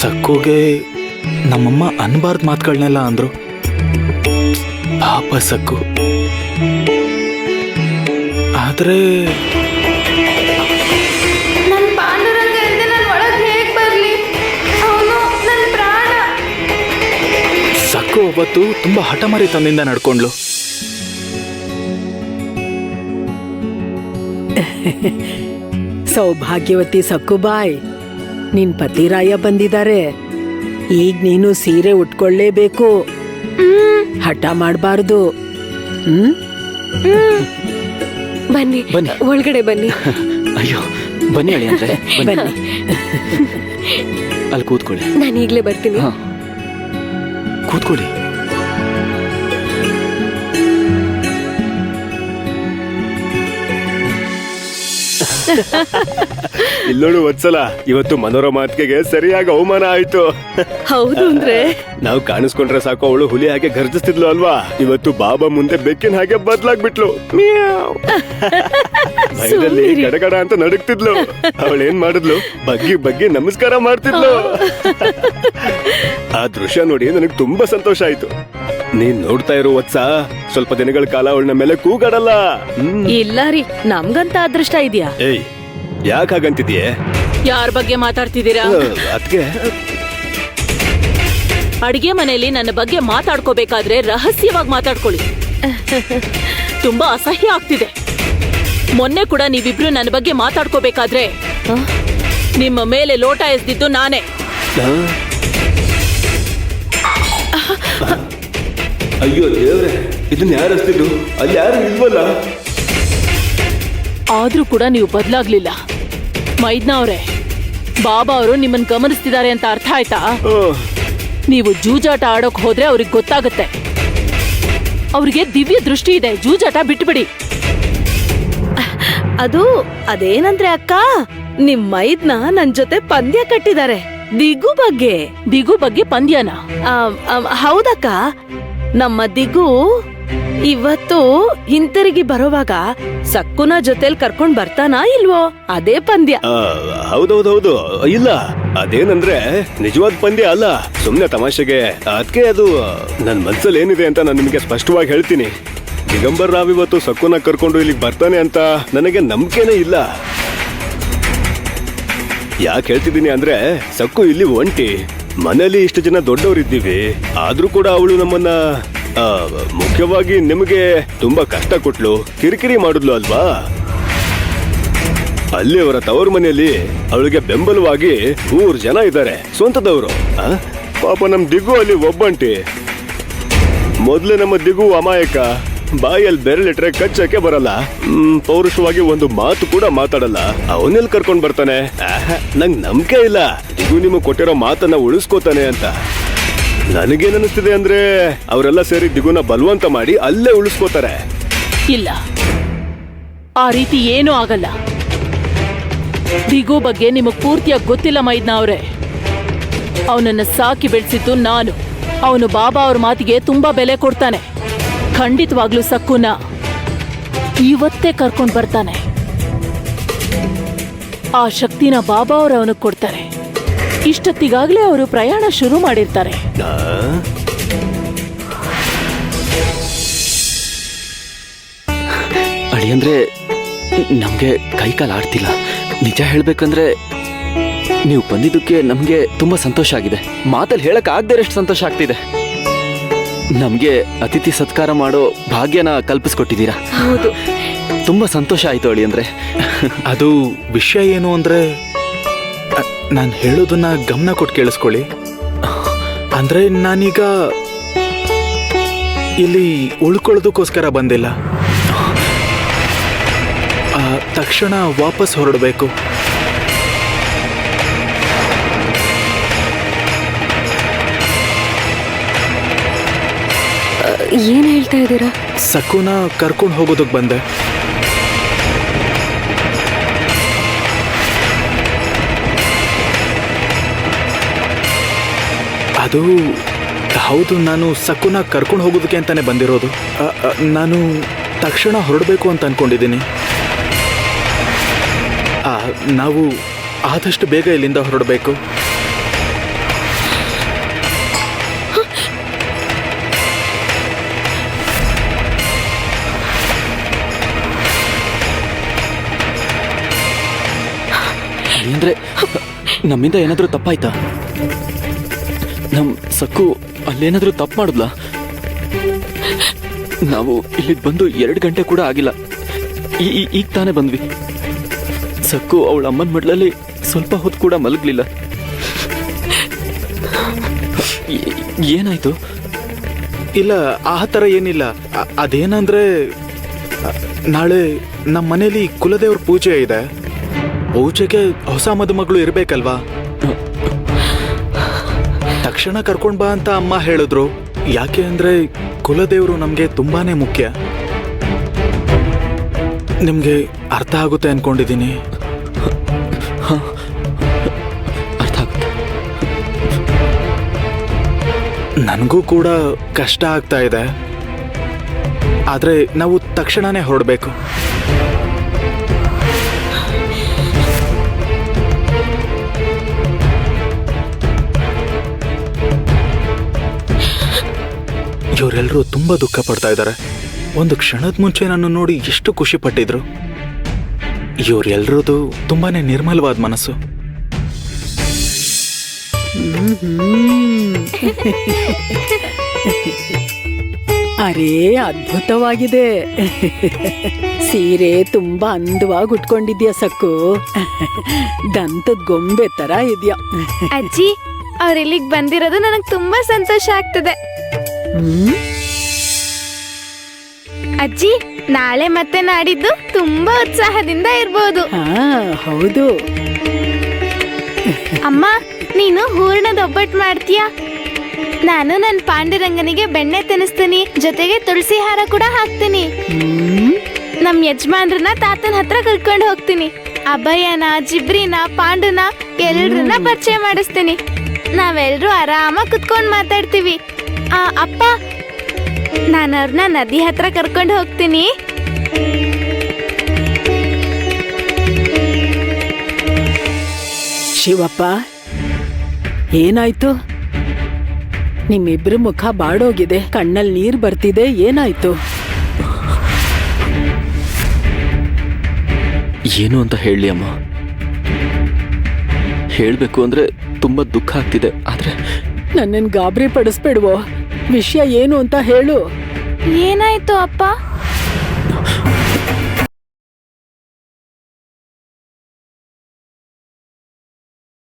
ಸಕ್ಕುಗೆ ನಮ್ಮಮ್ಮ ಅನ್ಬಾರ್ದು ಮಾತುಗಳನ್ನೆಲ್ಲ ಅಂದ್ರು. ಪಾಪ ಸಕ್ಕು. ಆದ್ರೆ ನನ್ನ ಪಾಂಡುರಂಗ ಇಲ್ಲದೆ ನಾನು ಒಳಗೆ ಹೇಗೆ ಬರಲಿ? ಅವನು ನನ್ನ ಪ್ರಾಣ. ಸಕ್ಕು ಒಬ್ಬತ್ತು ತುಂಬಾ ಹಠಮಾರಿ ತನ್ನಿಂದ ನಡ್ಕೊಂಡ್ಲು. ಸೌಭಾಗ್ಯವತಿ ಸಕ್ಕುಬಾಯ್, ನಿನ್ ಪತಿರಾಯ ಬಂದಿದ್ದಾರೆ. ಈಗ ನೀನು ಸೀರೆ ಉಟ್ಕೊಳ್ಳೇಬೇಕು. ಹಠ ಮಾಡಬಾರ್ದು. ಬನ್ನಿ ಬನ್ನಿ. ಒಳಗಡೆ ಬನ್ನಿ. ಅಯ್ಯೋ ಬನ್ನಿ ಅಳಿ ಅಂದ್ರೆ ಬನ್ನಿ. ಅಲ್ಲಿ ಕೂತ್ಕೊಳ್ಳಿ. ನಾನು ಈಗಲೇ ಬರ್ತೀನಿ. ಹಾ ಕೂತ್ಕೊಳ್ಳಿ. ಇಲ್ಲೋಡು ವತ್ಸಲ, ಇವತ್ತು ಮನೋರ ಮಾತಿಗೆ ಸರಿಯಾಗಿ ಅವಮಾನ ಆಯ್ತು. ಹೌದು ಅಂದ್ರೆ ನಾವು ಕಾಣಿಸ್ಕೊಂಡ್ರೆ ಸಾಕು ಅವಳು ಹುಲಿ ಹಾಗೆ ಗರ್ಜಿಸ್ತಿದ್ಲು ಅಲ್ವಾ? ಇವತ್ತು ಬಾಬಾ ಮುಂದೆ ಬೆಕ್ಕಿನ ಹಾಗೆ ಬದ್ಲಾಗ್ಬಿಟ್ಲು. ಭಯದಲ್ಲಿ ಗಡಗಡ ಅಂತ ನಡುಕ್ತಿದ್ಲು. ಅವಳೇನ್ ಮಾಡಿದ್ಲು? ಬಗ್ಗಿ ಬಗ್ಗಿ ನಮಸ್ಕಾರ ಮಾಡ್ತಿದ್ಲು. ಆ ದೃಶ್ಯ ನೋಡಿ ನನಗೆ ತುಂಬಾ ಸಂತೋಷ ಆಯ್ತು. ನೀನ್ ನೋಡ್ತಾ ಇರೋ ವತ್ಸ, ಸ್ವಲ್ಪ ದಿನಗಳ ಕಾಲ ಅವಳನ್ನ ಮೇಲೆ ಕೂಗಾಡಲ್ಲ. ಇಲ್ಲ ರೀ, ನಮ್ಗಂತ ಅದೃಷ್ಟ ಇದೆಯಾ? ಏಯ್, ಯಾಕೆ ಹಾಗಂತಿದ್ಯೆ? ಯಾರ ಬಗ್ಗೆ ಮಾತಾಡ್ತಿದ್ದೀರಾ? ಅದಕ್ಕೆ ಅಡಿಗೆ ಮನೆಯಲ್ಲಿ ನನ್ನ ಬಗ್ಗೆ ಮಾತಾಡ್ಕೋಬೇಕಾದ್ರೆ ರಹಸ್ಯವಾಗಿ ಮಾತಾಡ್ಕೊಳ್ಳಿ. ತುಂಬಾ ಅಸಹ್ಯ ಆಗ್ತಿದೆ. ಮೊನ್ನೆ ಕೂಡ ನೀವಿಬ್ರು ನನ್ನ ಬಗ್ಗೆ ಮಾತಾಡ್ಕೋಬೇಕಾದ್ರೆ ನಿಮ್ಮ ಮೇಲೆ ಲೋಟ ಎಸ್ದಿದ್ದು ನಾನೇ. ಅಯ್ಯೋ ದೇವ್ರೆ, ಇದನ್ನ ಯಾರು ಹಚ್ತಿದ್ರು? ಅಲ್ಲಿ ಯಾರು ಇಲ್ವಲ್ಲ. ಆದ್ರೂ ಕೂಡ ನೀವು ಬದಲಾಗ್ಲಿಲ್ಲ. ಮೈದ್ನ ಅವ್ರೆ, ಬಾಬಾ ಅವರು ನಿಮ್ಮನ್ನ ಗಮನಿಸ್ತಿದ್ದಾರೆ ಅಂತ ಅರ್ಥ ಆಯ್ತಾ? ನೀವು ಜೂಜಾಟ ಆಡೋಕ್ ಹೋದ್ರೆ ಅವ್ರಿಗೆ ಗೊತ್ತಾಗುತ್ತೆ. ಅವ್ರಿಗೆ ದಿವ್ಯ ದೃಷ್ಟಿ ಇದೆ. ಜೂಜಾಟ ಬಿಟ್ಬಿಡಿ. ಅದೇನಂದ್ರೆ ಅಕ್ಕ, ನಿಮ್ ಮೈದ್ನ ನನ್ ಜೊತೆ ಪಂದ್ಯ ಕಟ್ಟಿದ್ದಾರೆ ದಿಗು ಬಗ್ಗೆ ಪಂದ್ಯನ? ಹೌದಕ್ಕ. ನಮ್ಮ ದಿಗು ಇವತ್ತು ಹಿಂತಿರುಗಿ ಬರೋವಾಗ ಸಕ್ಕುನ ಜೊತೆಲ್ ಕರ್ಕೊಂಡ್ ಬರ್ತಾನಾ ಇಲ್ವೋ? ಅದೇ ಪಂದ್ಯ. ಹೌದೌದೌದು. ಇಲ್ಲ, ಅದೇನಂದ್ರೆ ನಿಜವಾದ ಪಂದ್ಯ ಅಲ್ಲ, ಸುಮ್ನೆ ತಮಾಷೆಗೆ. ಅದಕ್ಕೆ ಅದು ನನ್ ಮನ್ಸಲ್ಲಿ ಏನಿದೆ ಅಂತ ನಾನು ನಿಮಗೆ ಸ್ಪಷ್ಟವಾಗಿ ಹೇಳ್ತೀನಿ. ದಿಗಂಬರ್ ರಾವ್ ಇವತ್ತು ಸಕ್ಕುನ ಕರ್ಕೊಂಡು ಇಲ್ಲಿಗೆ ಬರ್ತಾನೆ ಅಂತ ನನಗೆ ನಂಬಿಕೆನೇ ಇಲ್ಲ. ಯಾಕೆ ಹೇಳ್ತಿದ್ದೀನಿ ಅಂದ್ರೆ, ಸಕ್ಕು ಇಲ್ಲಿ ಒಂಟಿ. ಮನೇಲಿ ಇಷ್ಟು ಜನ ದೊಡ್ಡವರಿದ್ದೀವಿ, ಆದ್ರೂ ಕೂಡ ಅವಳು ನಮ್ಮನ್ನ ಮುಖ್ಯವಾಗಿ ನಿಮಗೆ ತುಂಬಾ ಕಷ್ಟ ಕೊಟ್ಲು, ಕಿರಿಕಿರಿ ಮಾಡಿದ್ಲು ಅಲ್ವಾ? ಅಲ್ಲಿ ಅವರ ತವರು ಮನೆಯಲ್ಲಿ ಅವಳಿಗೆ ಬೆಂಬಲವಾಗಿ 3 ಜನ ಇದ್ದಾರೆ, ಸ್ವಂತದವರು. ಪಾಪ ನಮ್ ದಿಗು ಅಲ್ಲಿ ಒಬ್ಬಂಟಿ. ಮೊದ್ಲೇ ನಮ್ಮ ದಿಗು ಅಮಾಯಕ, ಬಾಯಲ್ಲಿ ಬೆರಳಿಟ್ರೆ ಕಚ್ಚಕ್ಕೆ ಬರಲ್ಲ, ಪೌರುಷವಾಗಿ ಒಂದು ಮಾತು ಕೂಡ ಮಾತಾಡಲ್ಲ. ಅವನೆಲ್ಲಿ ಕರ್ಕೊಂಡ್ ಬರ್ತಾನೆ? ನಂಗ್ ನಂಬಿಕೆ ಇಲ್ಲ ದಿಗು ನಿಮಗ್ ಕೊಟ್ಟಿರೋ ಮಾತನ್ನ ಉಳಿಸ್ಕೋತಾನೆ ಅಂತ. ನನಗೇನಿಸ್ತಿದೆ ಅಂದ್ರೆ, ಅವರೆಲ್ಲ ಸೇರಿ ದಿಗುನ ಬಲವಂತ ಮಾಡಿ ಅಲ್ಲೇ ಉಳಿಸ್ಕೋತಾರೆ. ಇಲ್ಲ, ಆ ರೀತಿ ಏನೂ ಆಗಲ್ಲ. ದಿಗು ಬಗ್ಗೆ ನಿಮಗ್ ಪೂರ್ತಿಯಾಗಿ ಗೊತ್ತಿಲ್ಲ ಮೈದ್ನ ಅವ್ರೆ. ಅವನನ್ನ ಸಾಕಿ ಬೆಳೆಸಿದ್ದು ನಾನು. ಅವನು ಬಾಬಾ ಅವ್ರ ಮಾತಿಗೆ ತುಂಬಾ ಬೆಲೆ ಕೊಡ್ತಾನೆ. ಖಂಡಿತವಾಗ್ಲೂ ಸಕ್ಕುನ ಇವತ್ತೇ ಕರ್ಕೊಂಡ್ ಬರ್ತಾನೆ. ಆ ಶಕ್ತಿನ ಬಾಬಾ ಅವರು ಅವನಿಗೆ ಕೊಡ್ತಾರೆ. ಇಷ್ಟೊತ್ತಿಗಾಗ್ಲೇ ಅವರು ಪ್ರಯಾಣ ಶುರು ಮಾಡಿರ್ತಾರೆ. ಅಳಿ ಅಂದ್ರೆ ನಮ್ಗೆ ಕೈಕಾಲು ಆಡ್ತಿಲ್ಲ. ನಿಜ ಹೇಳ್ಬೇಕಂದ್ರೆ ನೀವು ಬಂದಿದ್ದಕ್ಕೆ ನಮ್ಗೆ ತುಂಬಾ ಸಂತೋಷ ಆಗಿದೆ. ಮಾತಲ್ಲಿ ಹೇಳಕ್ ಆಗದೆ ಎಷ್ಟು ಸಂತೋಷ ಆಗ್ತಿದೆ. ನಮ್ಗೆ ಅತಿಥಿ ಸತ್ಕಾರ ಮಾಡೋ ಭಾಗ್ಯನ ಕಲ್ಪಿಸ್ಕೊಟ್ಟಿದ್ದೀರಾ. ಹೌದು, ತುಂಬಾ ಸಂತೋಷ ಆಯ್ತು ಅಳಿ ಅಂದ್ರೆ. ಅದು ವಿಷಯ ಏನು ಅಂದ್ರೆ, ನಾನು ಹೇಳೋದನ್ನ ಗಮನ ಕೊಟ್ಟು ಕೇಳಿಸ್ಕೊಳ್ಳಿ. ಅಂದ್ರೆ ನಾನೀಗ ಇಲ್ಲಿ ಉಳ್ಕೊಳ್ಳೋದಕ್ಕೋಸ್ಕರ ಬಂದಿಲ್ಲ. ತಕ್ಷಣ ವಾಪಸ್ ಹೊರಡಬೇಕು. ಏನ್ ಹೇಳ್ತಾ ಇದ್ದೀರಾ? ಸಕ್ಕುನ ಕರ್ಕೊಂಡು ಹೋಗೋದಕ್ಕೆ ಬಂದೆ. ಅದು ಹೌದು, ನಾನು ಸಕ್ಕುನ ಕರ್ಕೊಂಡು ಹೋಗೋದಕ್ಕೆ ಅಂತಾನೆ ಬಂದಿರೋದು. ನಾನು ತಕ್ಷಣ ಹೊರಡಬೇಕು ಅಂತ ಅನ್ಕೊಂಡಿದ್ದೀನಿ. ನಾವು ಆದಷ್ಟು ಬೇಗ ಇಲ್ಲಿಂದ ಹೊರಡಬೇಕು. ಹಂಗಂದ್ರೆ ನಮ್ಮಿಂದ ಏನಾದರೂ ತಪ್ಪಾಯ್ತಾ? ನಮ್ ಸಕ್ಕು ಅಲ್ಲೇನಾದ್ರೂ ತಪ್ಪು ಮಾಡಿದ್ಲಾ? ನಾವು ಇಲ್ಲಿಗೆ ಬಂದು 2 ಗಂಟೆ ಕೂಡ ಆಗಿಲ್ಲ. ಈಗ ತಾನೇ ಬಂದ್ವಿ. ಸಕ್ಕು ಅವಳ ಅಮ್ಮನ ಮಡ್ಲಲ್ಲಿ ಸ್ವಲ್ಪ ಹೊತ್ತು ಕೂಡ ಮಲಗಲಿಲ್ಲ. ಏನಾಯ್ತು? ಇಲ್ಲ, ಆ ಥರ ಏನಿಲ್ಲ. ಅದೇನಂದ್ರೆ ನಾಳೆ ನಮ್ಮ ಮನೇಲಿ ಕುಲದೇವ್ರ ಪೂಜೆ ಇದೆ. ಪೂಜೆಗೆ ಹೊಸ ಮದುಮಗಳು ಇರ್ಬೇಕಲ್ವಾ? ತಕ್ಷಣ ಕರ್ಕೊಂಡ್ ಬಾ ಅಂತ ಅಮ್ಮ ಹೇಳಿದ್ರು. ಯಾಕೆ ಅಂದ್ರೆ ಕುಲದೇವರು ನಮ್ಗೆ ತುಂಬಾನೇ ಮುಖ್ಯ. ನಿಮ್ಗೆ ಅರ್ಥ ಆಗುತ್ತೆ ಅನ್ಕೊಂಡಿದ್ದೀನಿ. ಅರ್ಥ ಆಗುತ್ತೆ. ನನಗೂ ಕೂಡ ಕಷ್ಟ ಆಗ್ತಾ ಇದೆ. ಆದ್ರೆ ನಾವು ತಕ್ಷಣನೇ ಹೊರಡಬೇಕು. ಇವರೆಲ್ಲರೂ ತುಂಬಾ ದುಃಖ ಪಡ್ತಾ ಇದ್ದಾರೆ. ಒಂದು ಕ್ಷಣದ ಮುಂಚೆ ನನ್ನ ನೋಡಿ ಎಷ್ಟು ಖುಷಿ ಪಟ್ಟಿದ್ರು. ಇವರೆಲ್ಲರದು ತುಂಬಾನೇ ನಿರ್ಮಲವಾದ ಮನಸ್ಸು. ಅರೇ, ಅದ್ಭುತವಾಗಿದೆ. ಸೀರೆ ತುಂಬಾ ಅಂದವಾಗಿ ಉಟ್ಕೊಂಡಿದ್ಯಾ ಸಕ್ಕು. ದಂತದ ಗೊಂಬೆ ತರ ಇದ್ಯಾ. ಅಜ್ಜಿ, ಅವ್ರಿಲ್ಲಿಗ್ ಬಂದಿರೋದು ನನಗೆ ತುಂಬಾ ಸಂತೋಷ ಆಗ್ತದೆ. ಅಜ್ಜಿ, ನಾಳೆ ಮತ್ತೆ ನಾಡಿದ್ದು ತುಂಬಾ ಉತ್ಸಾಹದಿಂದ ಇರ್ಬೋದು. ಹಾ, ಹೌದು. ಅಮ್ಮ, ನೀನು ಹೂರ್ಣದ ಒಬ್ಬಟ್ಟು ಮಾಡ್ತೀಯಾ? ನಾನು ನನ್ನ ಪಾಂಡುರಂಗನಿಗೆ ಬೆಣ್ಣೆ ತಿನ್ನಿಸ್ತೀನಿ, ಜೊತೆಗೆ ತುಳಸಿ ಹಾರ ಕೂಡ ಹಾಕ್ತೀನಿ. ನಮ್ ಯಜಮಾನ್ರನ್ನ ತಾತನ ಹತ್ರ ಕರ್ಕೊಂಡು ಹೋಗ್ತೀನಿ. ಅಭಯನ, ಜಿಬ್ರಿನ, ಪಾಂಡುನ ಎಲ್ರನ್ನ ಪರಿಚಯ ಮಾಡಿಸ್ತೀನಿ. ನಾವೆಲ್ಲರೂ ಆರಾಮಾಗಿ ಕುತ್ಕೊಂಡು ಮಾತಾಡ್ತೀವಿ. ಅಪ್ಪ, ನಾನು ಅವ್ರನ್ನ ನದಿ ಹತ್ರ ಕರ್ಕೊಂಡು ಹೋಗ್ತೀನಿ. ಶಿವಪ್ಪ, ಏನಾಯ್ತು? ನಿಮ್ಮಿಬ್ರು ಮುಖ ಬಾಡೋಗಿದೆ, ಕಣ್ಣಲ್ಲಿ ನೀರ್ ಬರ್ತಿದೆ. ಏನಾಯ್ತು? ಏನು ಅಂತ ಹೇಳಿ ಅಮ್ಮ? ಹೇಳ್ಬೇಕು ಅಂದ್ರೆ ತುಂಬಾ ದುಃಖ ಆಗ್ತಿದೆ. ಆದ್ರೆ ನನ್ನನ್ ಗಾಬರಿ ಪಡಿಸ್ಬೇಡ್ವೋ. ವಿಷಯ ಏನು ಅಂತ ಹೇಳು. ಏನಾಯ್ತು ಅಪ್ಪ?